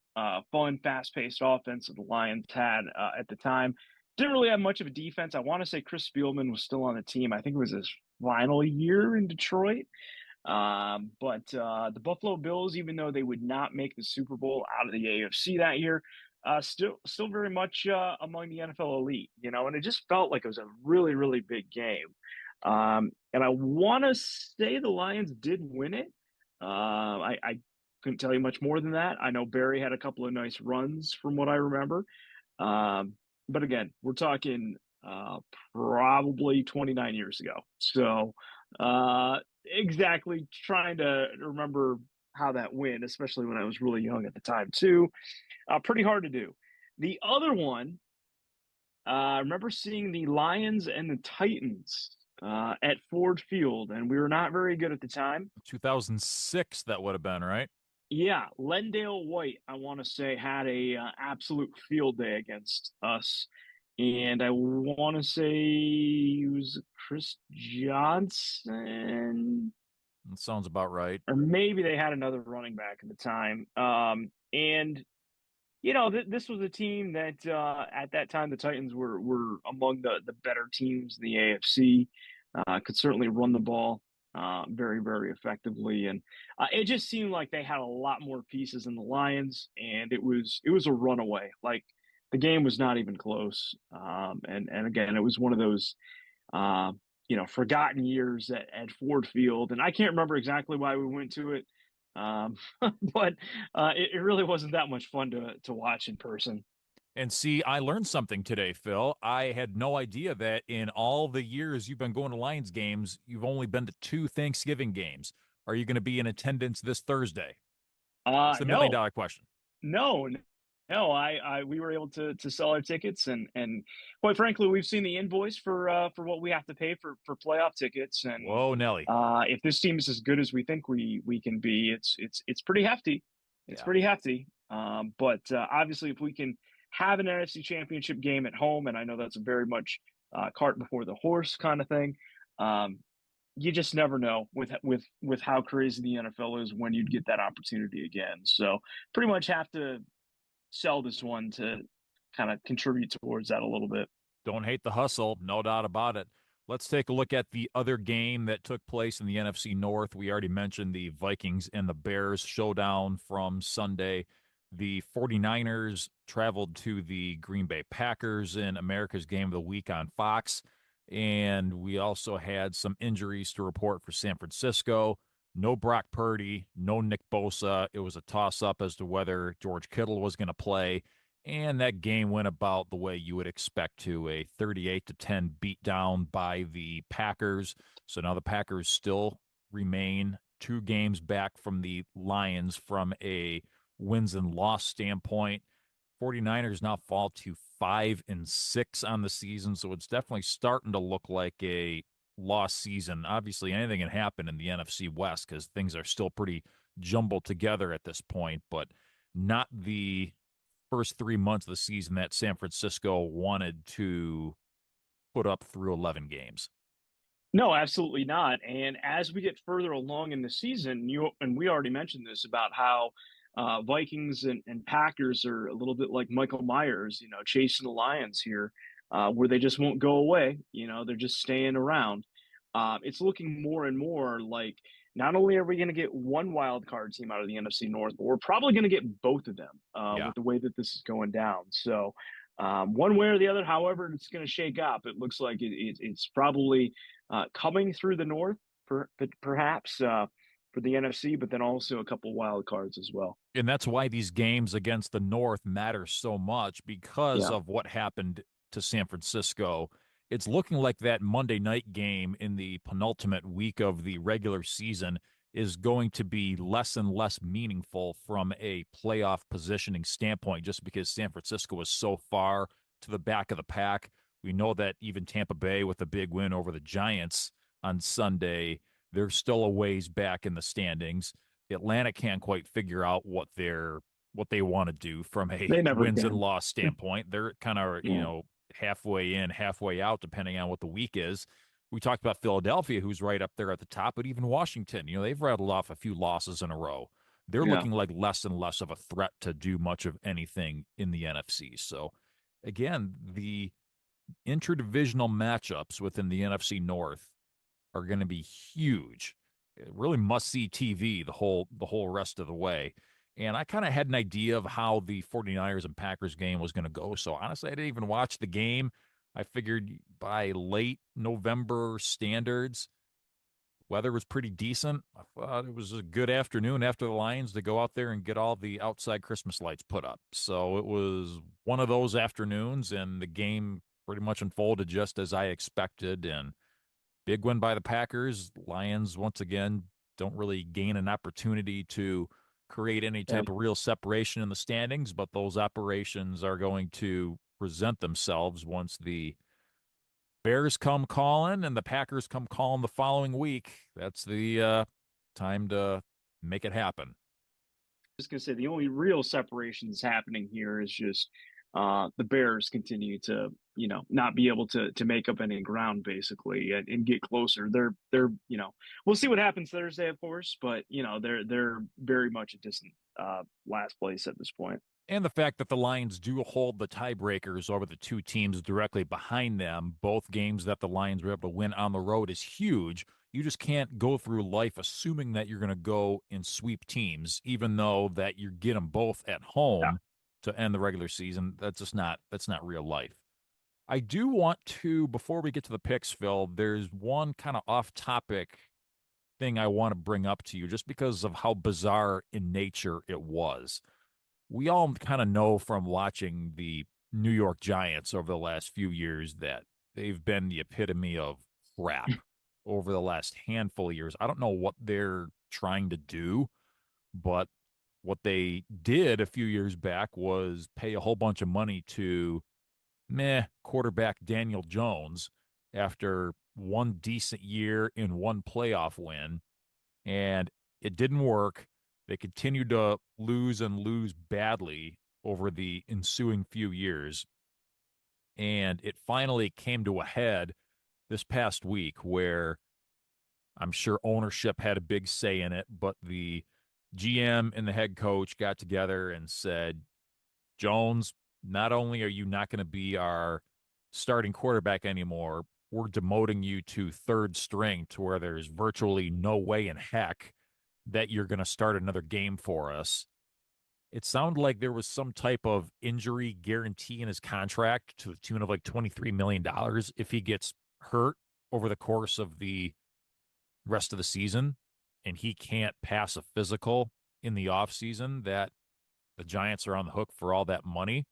fun, fast-paced offense that the Lions had at the time. Didn't really have much of a defense. I want to say Chris Spielman was still on the team. I think it was his final year in Detroit. But the Buffalo Bills, even though they would not make the Super Bowl out of the AFC that year, still very much among the NFL elite, and it just felt like it was a really, really big game. And I want to say the Lions did win it. I couldn't tell you much more than that. I know Barry had a couple of nice runs from what I remember. But again, we're talking probably 29 years ago. So exactly trying to remember how that went, especially when I was really young at the time too. Pretty hard to do. The other one, I remember seeing the Lions and the Titans at Ford Field, and we were not very good at the time. 2006, that would have been, right? Yeah, Lendale White, I want to say, had a absolute field day against us, and I want to say he was Chris Johnson. That sounds about right. Or maybe they had another running back at the time. And this was a team that at that time the Titans were among the better teams in the AFC. Could certainly run the ball very, very effectively, and it just seemed like they had a lot more pieces than the Lions, and it was a runaway. Like The game was not even close. And again, it was one of those uh, forgotten years at Ford Field, and I can't remember exactly why we went to it, um, but it really wasn't that much fun to watch in person. And see, I learned something today, Phil. I had no idea that in all the years you've been going to Lions games, you've only been to 2 Thanksgiving games. Are you going to be in attendance this Thursday? It's the million No, dollar question. no, no. We were able to sell our tickets, and quite frankly, we've seen the invoice for what we have to pay for playoff tickets, and Whoa, Nelly. if this team is as good as we think we can be, it's pretty hefty. It's Yeah. pretty hefty. But obviously, if we can have an NFC Championship game at home, and I know that's a very much cart before the horse kind of thing. Um, you just never know with how crazy the NFL is when you'd get that opportunity again. So pretty much have to sell this one to kind of contribute towards that a little bit. Don't hate the hustle, no doubt about it. Let's take a look at the other game that took place in the NFC North. We already mentioned the Vikings and the Bears showdown from Sunday. The 49ers traveled to the Green Bay Packers in America's Game of the Week on Fox. And we also had some injuries to report for San Francisco. No Brock Purdy, no Nick Bosa. It was a toss up as to whether George Kittle was going to play. And that game went about the way you would expect to, a 38-10 beatdown by the Packers. So now the Packers still remain 2 games back from the Lions from a wins and loss standpoint. 49ers now fall to 5-6 on the season, so it's definitely starting to look like a lost season. Obviously, anything can happen in the NFC West because things are still pretty jumbled together at this point, but not the first 3 months of the season that San Francisco wanted to put up through 11 games. No, absolutely not. And as we get further along in the season, we already mentioned this about how Vikings and Packers are a little bit like Michael Myers, chasing the Lions here, where they just won't go away. They're just staying around. It's looking more and more like not only are we going to get one wild card team out of the NFC North, but we're probably going to get both of them Yeah. with the way that this is going down. So, one way or the other, however it's going to shake up, it looks like it's probably coming through the North, perhaps for the NFC, but then also a couple wild cards as well. And that's why these games against the North matter so much because Yeah, of what happened to San Francisco. It's looking like that Monday night game in the penultimate week of the regular season is going to be less and less meaningful from a playoff positioning standpoint just because San Francisco is so far to the back of the pack. We know that even Tampa Bay with a big win over the Giants on Sunday, they're still a ways back in the standings. Atlanta can't quite figure out what they want to do from a they never wins and can. loss standpoint. They're kind of, Yeah, halfway in, halfway out, depending on what the week is. We talked about Philadelphia, who's right up there at the top, but even Washington, they've rattled off a few losses in a row. They're yeah. looking like less and less of a threat to do much of anything in the NFC. So, again, the interdivisional matchups within the NFC North are going to be huge. Really must see TV the whole rest of the way. And I kind of had an idea of how the 49ers and Packers game was going to go. So honestly, I didn't even watch the game. I figured by late November standards, weather was pretty decent. I thought it was a good afternoon after the Lions to go out there and get all the outside Christmas lights put up. So it was one of those afternoons, and the game pretty much unfolded just as I expected. And big win by the Packers. Lions, once again, don't really gain an opportunity to create any Yeah. type of real separation in the standings, but those operations are going to present themselves once the Bears come calling and the Packers come calling the following week. That's the time to make it happen. Just gonna say the only real separation that's happening here is just the Bears continue to not be able to make up any ground basically and get closer. They're we'll see what happens Thursday, of course, but they're very much a distant last place at this point. And the fact that the Lions do hold the tiebreakers over the 2 teams directly behind them, both games that the Lions were able to win on the road, is huge. You just can't go through life assuming that you're going to go and sweep teams, even though that you get them both at Yeah, home. to end the regular season. That's not real life. I do want to, before we get to the picks, Phil, there's one kind of off topic thing I want to bring up to you just because of how bizarre in nature it was. We all kind of know from watching the New York Giants over the last few years that they've been the epitome of crap over the last handful of years. I don't know what they're trying to do, but what they did a few years back was pay a whole bunch of money to quarterback Daniel Jones after one decent year in one playoff win, and it didn't work. They continued to lose and lose badly over the ensuing few years. And it finally came to a head this past week where I'm sure ownership had a big say in it, but the GM and the head coach got together and said, Jones, not only are you not going to be our starting quarterback anymore, we're demoting you to third string to where there's virtually no way in heck that you're going to start another game for us. It sounded like there was some type of injury guarantee in his contract to the tune of like $23 million if he gets hurt over the course of the rest of the season and he can't pass a physical in the offseason, that the Giants are on the hook for all that money.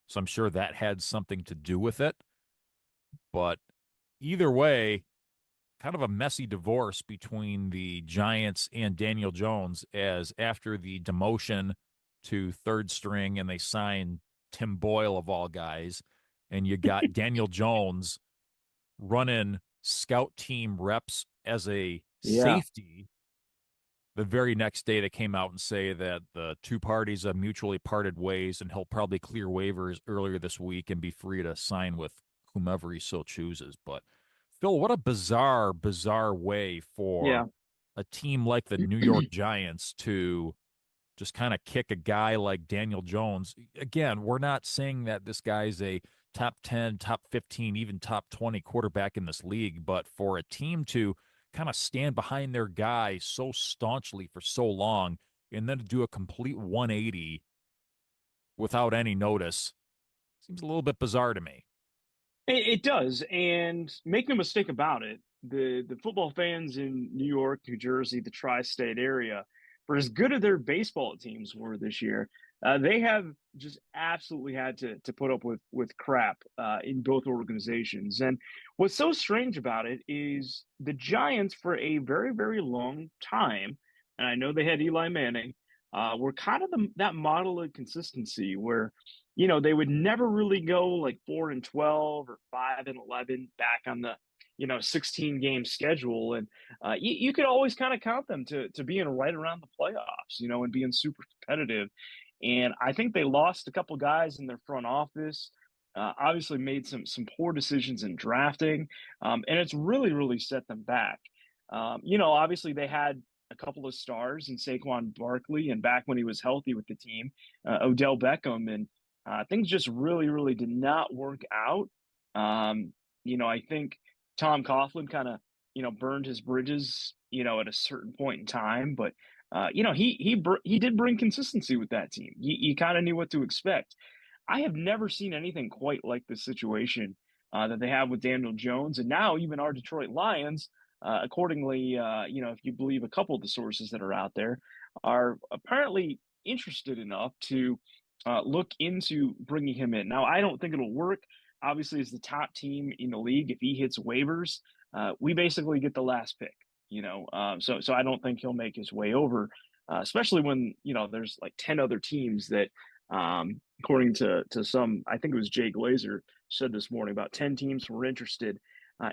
So I'm sure that had something to do with it. But either way, kind of a messy divorce between the Giants and Daniel Jones, as after the demotion to third string and they sign Tim Boyle of all guys, and you got Daniel Jones running scout team reps as a Yeah. safety. The very next day, they came out and say that the two parties have mutually parted ways, and he'll probably clear waivers earlier this week and be free to sign with whomever he so chooses. But Phil, what a bizarre, bizarre way for Yeah. a team like the New York Giants to just kind of kick a guy like Daniel Jones. Again, we're not saying that this guy's a top 10, top 15, even top 20 quarterback in this league, but for a team to kind of stand behind their guy so staunchly for so long and then to do a complete 180 without any notice seems a little bit bizarre to me. It does, and make no mistake about it, the football fans in New York, New Jersey, the tri-state area, for as good as their baseball teams were this year, they have just absolutely had to put up with crap in both organizations. And what's so strange about it is the Giants, for a very, very long time, and I know they had Eli Manning, were kind of that model of consistency where they would never really go like 4-12 or 5-11 back on the 16 game schedule, and you could always kind of count them to being right around the playoffs, and being super competitive. And I think they lost a couple guys in their front office. Obviously, made some poor decisions in drafting, and it's really set them back. Obviously they had a couple of stars in Saquon Barkley, and back when he was healthy with the team, Odell Beckham, and things just really did not work out. I think Tom Coughlin kind of, burned his bridges, at a certain point in time, but he did bring consistency with that team. You kind of knew what to expect. I have never seen anything quite like this situation that they have with Daniel Jones, and now even our Detroit Lions, accordingly, if you believe a couple of the sources that are out there, are apparently interested enough to look into bringing him in. Now, I don't think it'll work. Obviously, as the top team in the league, if he hits waivers, we basically get the last pick. So I don't think he'll make his way over, especially when there's like 10 other teams that, according to some, I think it was Jay Glazer said this morning, about 10 teams were interested,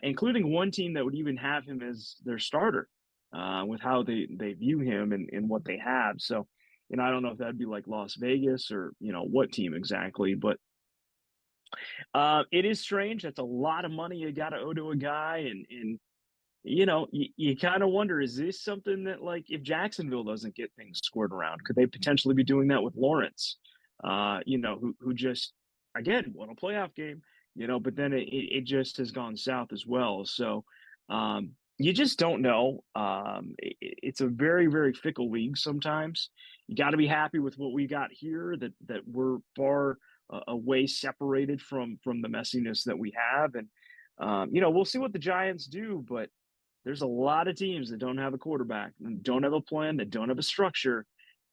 including one team that would even have him as their starter, with how they view him and what they have. So I don't know if that'd be like Las Vegas or, what team exactly, but it is strange. That's a lot of money you got to owe to a guy. And you kind of wonder, is this something that, like, if Jacksonville doesn't get things squared around, could they potentially be doing that with Lawrence, who just, again, won a playoff game, but then it just has gone south as well. So you just don't know. It's a very, very fickle league sometimes. you got to be happy with what we got here. That we're far away separated from the messiness that we have, and we'll see what the Giants do, but there's a lot of teams that don't have a quarterback, and don't have a plan, that don't have a structure,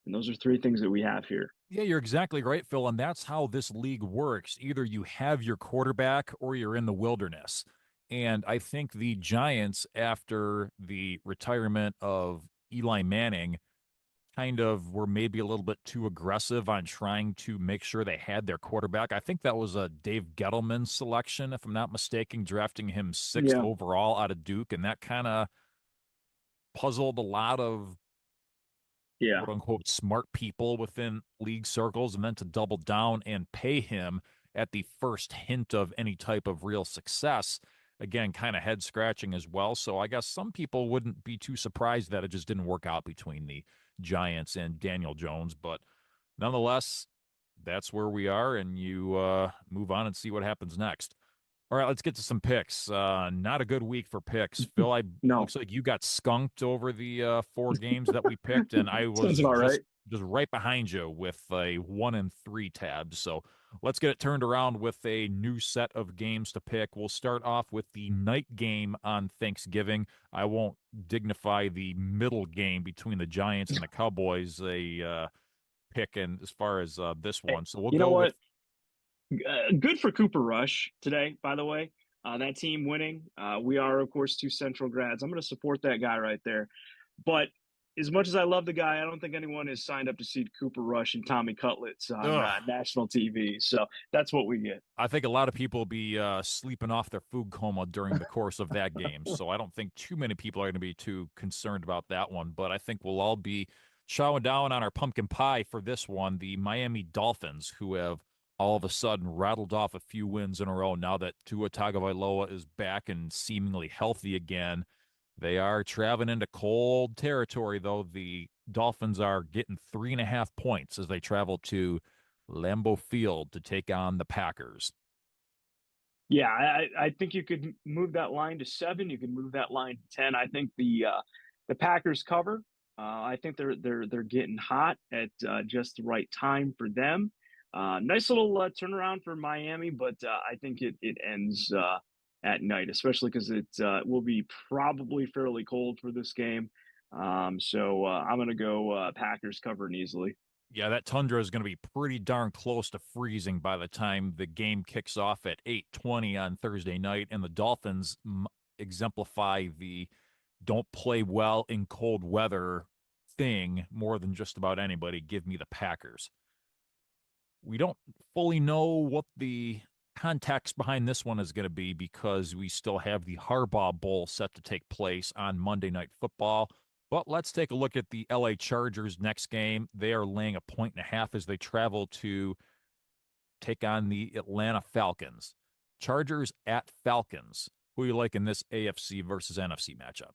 and those are three things that we have here. Yeah, you're exactly right, Phil. And that's how this league works. Either you have your quarterback or you're in the wilderness. And I think the Giants, after the retirement of Eli Manning, kind of were maybe a little bit too aggressive on trying to make sure they had their quarterback. I think that was a Dave Gettleman selection, if I'm not mistaken, drafting him sixth Yeah, overall out of Duke. And that kind of puzzled a lot of yeah, quote unquote smart people within league circles, and then to double down and pay him at the first hint of any type of real success, again, kind of head scratching as well. So I guess some people wouldn't be too surprised that it just didn't work out between the Giants and Daniel Jones. But nonetheless, that's where we are, and you move on and see what happens next. All right, let's get to some picks. Not a good week for picks. Phil, I no, looks like you got skunked over the four games that we picked, and I sounds was about right. just right behind you with a 1-3 tab. So let's get it turned around with a new set of games to pick. We'll start off with the night game on Thanksgiving. I won't dignify the middle game between the Giants and the Cowboys a pick, and as far as this Hey, one, so we'll you know go with. what? Good for Cooper Rush today, by the way. That team winning. We are, of course, two Central grads. I'm going to support that guy right there. But as much as I love the guy, I don't think anyone is signed up to see Cooper Rush and Tommy Cutlets on Ugh. national TV. So that's what we get. I think a lot of people will be sleeping off their food coma during the course of that game. So I don't think too many people are going to be too concerned about that one. But I think we'll all be chowing down on our pumpkin pie for this one. The Miami Dolphins, who have all of a sudden rattled off a few wins in a row now that Tua Tagovailoa is back and seemingly healthy again. They are traveling into cold territory, though. The Dolphins are getting 3.5 points as they travel to Lambeau Field to take on the Packers. Yeah, I think you could move that line to 7. You can move that line to 10. I think the Packers cover. I think they're getting hot at just the right time for them. Nice little turnaround for Miami, but I think it ends at night, especially because it will be probably fairly cold for this game. So I'm going to go Packers covering easily. Yeah, that tundra is going to be pretty darn close to freezing by the time the game kicks off at 8:20 on Thursday night, and the Dolphins exemplify the don't play well in cold weather thing more than just about anybody. Give me the Packers. We don't fully know what the context behind this one is going to be because we still have the Harbaugh Bowl set to take place on Monday Night Football. But let's take a look at the LA Chargers next game. They are laying 1.5 as they travel to take on the Atlanta Falcons. Chargers at Falcons. Who you like in this AFC versus NFC matchup?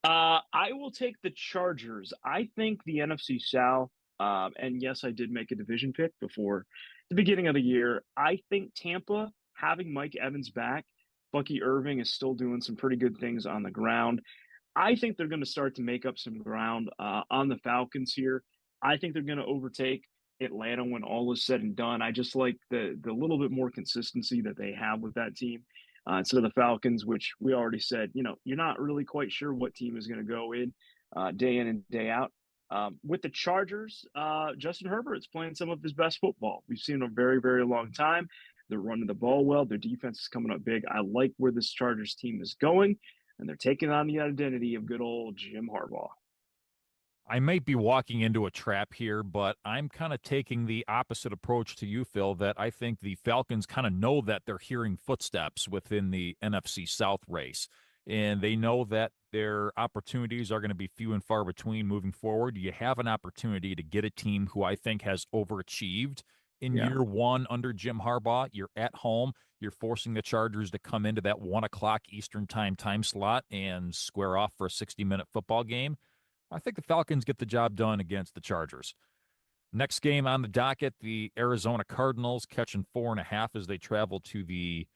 I will take the Chargers. I think the NFC South, and yes, I did make a division pick before the beginning of the year. I think Tampa, having Mike Evans back, Bucky Irving is still doing some pretty good things on the ground. I think they're going to start to make up some ground on the Falcons here. I think they're going to overtake Atlanta when all is said and done. I just like the little bit more consistency that they have with that team instead of the Falcons, which we already said, you're not really quite sure what team is going to go in and day out. With the Chargers, Justin Herbert's playing some of his best football. We've seen him a very, very long time. They're running the ball well. Their defense is coming up big. I like where this Chargers team is going, and they're taking on the identity of good old Jim Harbaugh. I might be walking into a trap here, but I'm kind of taking the opposite approach to you, Phil, that I think the Falcons kind of know that they're hearing footsteps within the NFC South race. And they know that their opportunities are going to be few and far between moving forward. You have an opportunity to get a team who I think has overachieved in Yeah. year one under Jim Harbaugh. You're at home. You're forcing the Chargers to come into that 1 o'clock Eastern time slot and square off for a 60-minute football game. I think the Falcons get the job done against the Chargers. Next game on the docket, the Arizona Cardinals catching 4.5 as they travel to the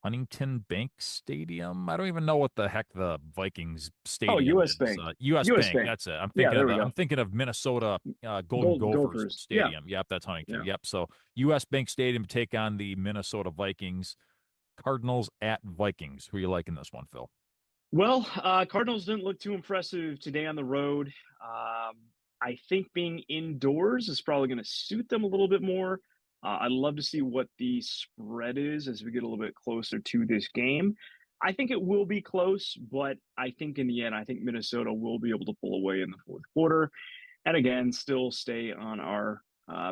Huntington Bank Stadium. I don't even know what the heck the Vikings Oh, stadium U.S. is. Bank. U.S. U.S. Bank. Bank. That's it. I'm Yeah, thinking there of we the. go. I'm thinking of Minnesota Golden Gophers Gophers. Yeah, Stadium. Yep, that's Huntington. yeah. Yep. So U.S. Bank Stadium to take on the Minnesota Vikings. Cardinals at Vikings. Who are you liking this one, Phil? Well, Cardinals didn't look too impressive today on the road. Um, I think being indoors is probably going to suit them a little bit more. I'd love to see what the spread is as we get a little bit closer to this game. I think it will be close, but I think in the end, I think Minnesota will be able to pull away in the fourth quarter. And again, still stay on our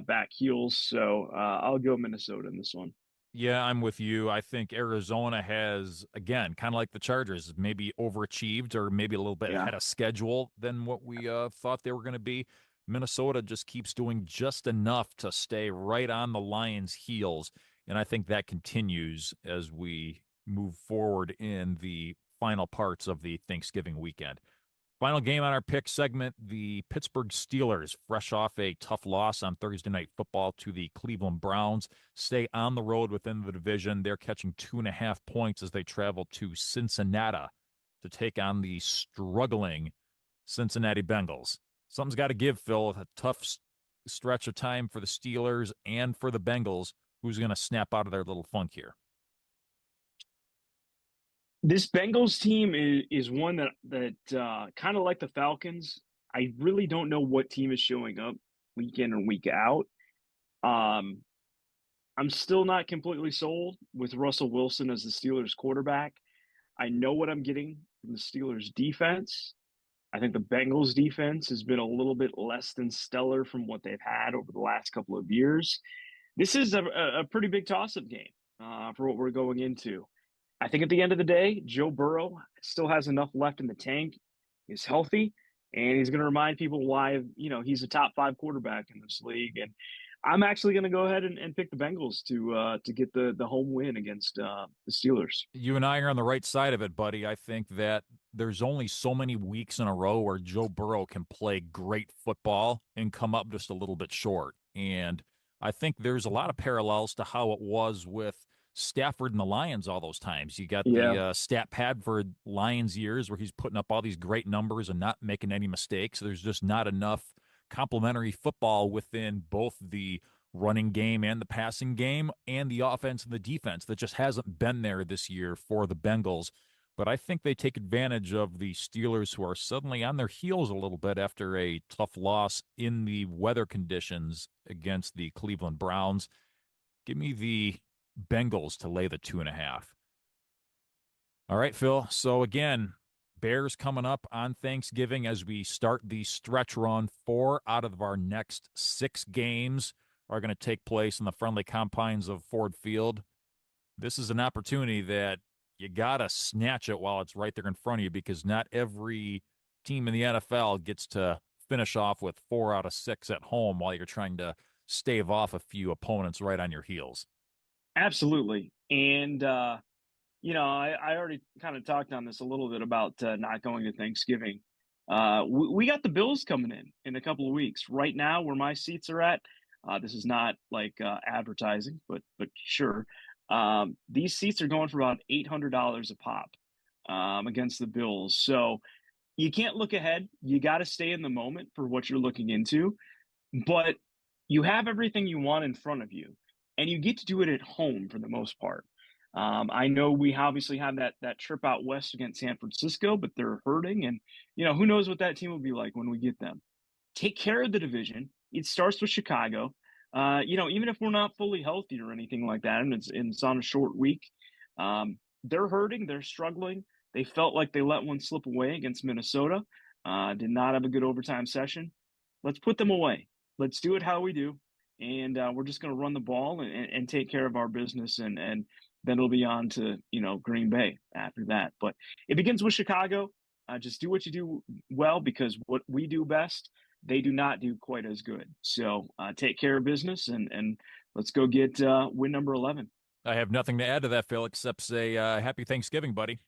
back heels. So I'll go Minnesota in this one. Yeah, I'm with you. I think Arizona has, again, kind of like the Chargers, maybe overachieved or maybe a little bit Yeah. ahead of schedule than what we thought they were going to be. Minnesota just keeps doing just enough to stay right on the Lions' heels. And I think that continues as we move forward in the final parts of the Thanksgiving weekend. Final game on our pick segment, the Pittsburgh Steelers, fresh off a tough loss on Thursday Night Football to the Cleveland Browns, stay on the road within the division. They're catching 2.5 points as they travel to Cincinnati to take on the struggling Cincinnati Bengals. Something's got to give, Phil. A tough stretch of time for the Steelers and for the Bengals. Who's going to snap out of their little funk here? This Bengals team is one that kind of like the Falcons. I really don't know what team is showing up week in and week out. Um, I'm still not completely sold with Russell Wilson as the Steelers quarterback. I know what I'm getting from the Steelers defense. I think the Bengals defense has been a little bit less than stellar from what they've had over the last couple of years. This is a pretty big toss-up game for what we're going into. I think at the end of the day, Joe Burrow still has enough left in the tank. He's healthy, and he's going to remind people why he's a top five quarterback in this league. And I'm actually going to go ahead and pick the Bengals to get the home win against the Steelers. You and I are on the right side of it, buddy. I think that there's only so many weeks in a row where Joe Burrow can play great football and come up just a little bit short. And I think there's a lot of parallels to how it was with Stafford and the Lions all those times. You got Yeah, the stat pad for Lions years where he's putting up all these great numbers and not making any mistakes. There's just not enough complementary football within both the running game and the passing game and the offense and the defense that just hasn't been there this year for the Bengals. But I think they take advantage of the Steelers, who are suddenly on their heels a little bit after a tough loss in the weather conditions against the Cleveland Browns. Give me the Bengals to lay the 2.5. All right, Phil. So again, Bears coming up on Thanksgiving as we start the stretch run. 4 out of our next 6 games are going to take place in the friendly confines of Ford Field. This is an opportunity that you got to snatch it while it's right there in front of you, because not every team in the NFL gets to finish off with 4 out of 6 at home while you're trying to stave off a few opponents right on your heels. absolutely. And I already kind of talked on this a little bit about not going to Thanksgiving. We got the Bills coming in a couple of weeks. Right now, where my seats are at, this is not like advertising, but sure. These seats are going for about $800 a pop against the Bills. So you can't look ahead. You got to stay in the moment for what you're looking into. But you have everything you want in front of you, and you get to do it at home for the most part. I know we obviously have that trip out west against San Francisco, but they're hurting, and who knows what that team will be like when we get them. Take care of the division. It starts with Chicago. Even if we're not fully healthy or anything like that, and it's on a short week, they're hurting. They're struggling. They felt like they let one slip away against Minnesota. Did not have a good overtime session. Let's put them away. Let's do it how we do, and we're just going to run the ball and take care of our business, and then it'll be on to Green Bay after that. But it begins with Chicago. Just do what you do well, because what we do best, they do not do quite as good. So take care of business, and let's go get win number 11. I have nothing to add to that, Phil, except say happy Thanksgiving, buddy.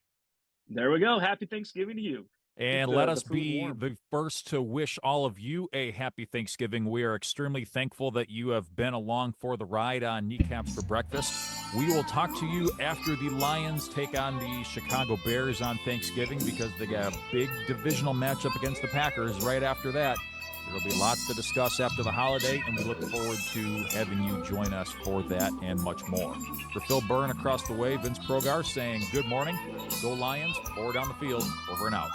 There we go. Happy Thanksgiving to you. And Keep let the us food be warm. the first to wish all of you a happy Thanksgiving. We are extremely thankful that you have been along for the ride on Kneecaps for Breakfast. We will talk to you after the Lions take on the Chicago Bears on Thanksgiving, because they got a big divisional matchup against the Packers right after that. There will be lots to discuss after the holiday, and we look forward to having you join us for that and much more. For Phil Byrne across the way, Vince Progar saying good morning. Go Lions, forward down the field, over and out.